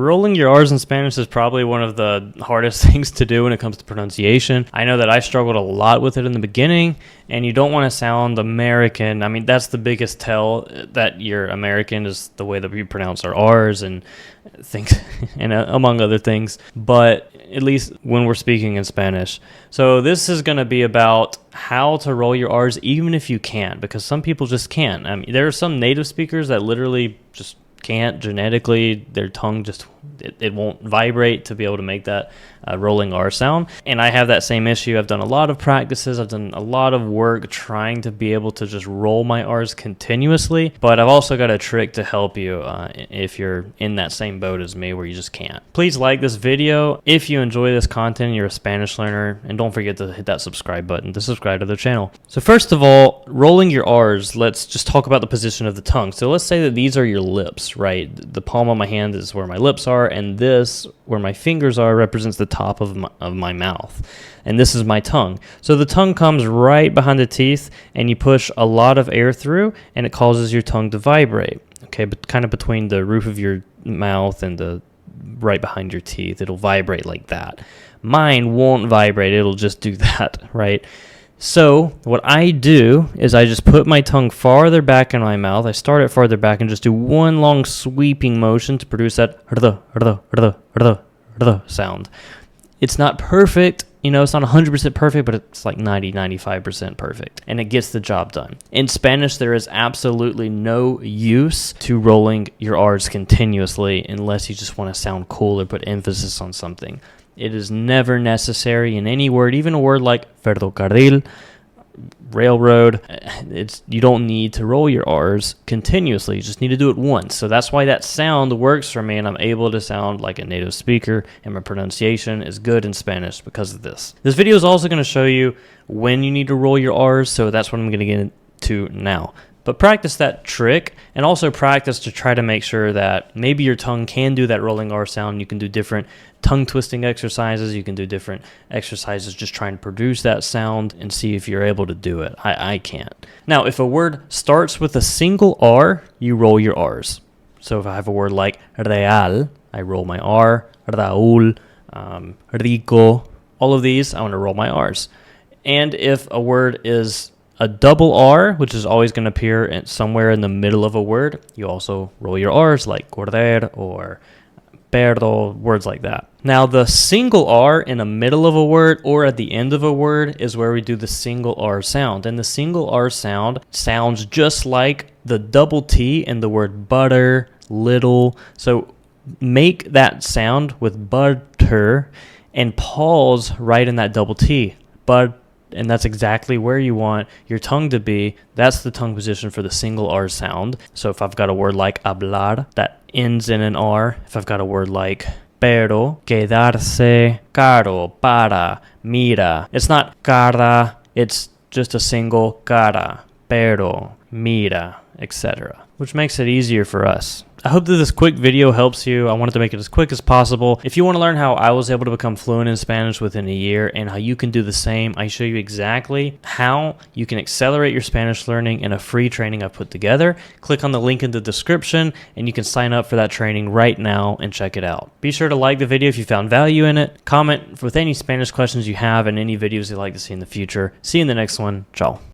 rolling your R's in Spanish is probably one of the hardest things to do when it comes to pronunciation. I know that I struggled a lot with it in the beginning, and you don't want to sound American. I mean, that's the biggest tell that you're American is the way that we pronounce our R's and things, and among other things. But at least when we're speaking in Spanish. So this is going to be about how to roll your R's even if you can't, because some people just can't. I mean, there are some native speakers that literally just can't genetically, their tongue just it won't vibrate to be able to make that rolling R sound. And I have that same issue. I've done a lot of practices. I've done a lot of work trying to be able to just roll my R's continuously. But I've also got a trick to help you if you're in that same boat as me where you just can't. Please like this video if you enjoy this content, you're a Spanish learner, and don't forget to hit that subscribe button to subscribe to the channel. So first of all, rolling your R's, let's just talk about the position of the tongue. So let's say that these are your lips, right? The palm of my hand is where my lips are, and this, where my fingers are, represents the top of my mouth. And this is my tongue. So the tongue comes right behind the teeth, and you push a lot of air through, and it causes your tongue to vibrate. Okay, but kind of between the roof of your mouth and the right behind your teeth, it'll vibrate like that. Mine won't vibrate, it'll just do that, right? So what I do is I just put my tongue farther back in my mouth. I start it farther back and just do one long sweeping motion to produce that sound. It's not perfect, you know, it's not 100% perfect, but it's like 95% perfect, and it gets the job done. In Spanish, there is absolutely no use to rolling your R's continuously unless you just want to sound cool or put emphasis on something. It is never necessary in any word, even a word like ferrocarril, railroad. You don't need to roll your R's continuously. You just need to do it once. So that's why that sound works for me, and I'm able to sound like a native speaker, and my pronunciation is good in Spanish because of this. This video is also going to show you when you need to roll your R's, so that's what I'm going to get into now. But practice that trick, and also practice to try to make sure that maybe your tongue can do that rolling R sound. You can do different tongue twisting exercises. You can do different exercises just trying to produce that sound and see if you're able to do it. I can't. Now, if a word starts with a single R, you roll your R's. So if I have a word like real, I roll my R. Raúl, rico, all of these, I want to roll my R's. And if a word is a double R, which is always going to appear somewhere in the middle of a word, you also roll your R's, like corder or perro, words like that. Now, the single R in the middle of a word or at the end of a word is where we do the single R sound. And the single R sound sounds just like the double T in the word butter, little. So make that sound with butter and pause right in that double T. And that's exactly where you want your tongue to be. That's the tongue position for the single R sound. So if I've got a word like hablar, that ends in an R. If I've got a word like pero, quedarse, caro, para, mira. It's not cara, it's just a single cara, pero, mira, etc., which makes it easier for us. I hope that this quick video helps you. I wanted to make it as quick as possible. If you want to learn how I was able to become fluent in Spanish within a year and how you can do the same, I show you exactly how you can accelerate your Spanish learning in a free training I've put together. Click on the link in the description and you can sign up for that training right now and check it out. Be sure to like the video if you found value in it. Comment with any Spanish questions you have and any videos you'd like to see in the future. See you in the next one. Ciao.